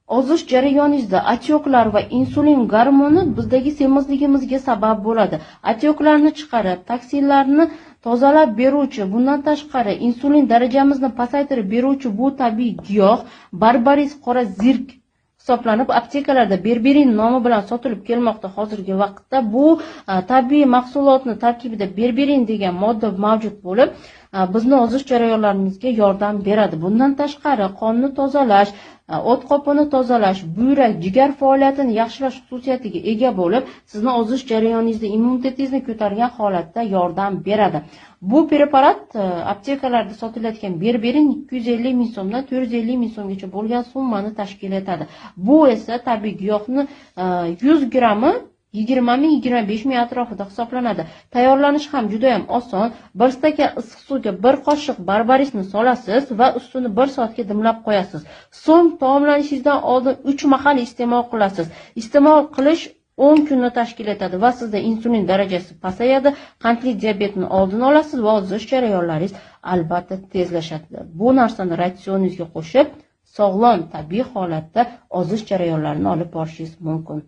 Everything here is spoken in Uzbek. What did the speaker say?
Ozish jarayoningizda otyoqlar va insulin gormoni bizdagi semizligimizga sabab bo'ladi. Otyoqlarni chiqarib, toksinlarni tozalab beruvchi, bundan tashqari insulin darajamizni pasaytirib beruvchi bu tabiiy giyoh barbaris qora zirk hisoblanib, aptekalarda berberin nomi bilan sotilib kelmoqda. Hozirgi vaqtda bu tabiiy mahsulotning tarkibida berberin degan modda mavjud bo'lib, bizni ozish jarayonlarimizga yordam beradi. Bundan tashqari qonni tozalash, o't qopini tozalash, buyrak, jigar faoliyatini yaxshilash xususiyatiga ega bo'lib, sizni ozish jarayoningizda immunitetingizni ko'targan holatda yordam beradi. Bu preparat aptekalarda sotilayotgan berberin 250 ming so'mdan 450 ming so'mgacha bo'lgan summani tashkil etadi. Bu esa tabiiy giyohni 100 grammi 20 ming 25 ming atrofida hisoblanadi. Tayyorlanishi ham juda ham oson. Bir stakan issiq suvga bir qoshiq barbarisni solasiz va ustini 1 soatga dimlab qo'yasiz. So'ng taomlanishingizdan oldin 3 mahal iste'mol qilasiz. Iste'mol qilish 10 kunni tashkil etadi va sizda insulin darajasi pasayadi, qandli diabetni oldini olasiz va ozish jarayonlaringiz albatta tezlashadi. Bu narsani ratsioningizga qo'shib, sog'lom, tabiiy holatda ozish jarayonlarini olib borishingiz mumkin.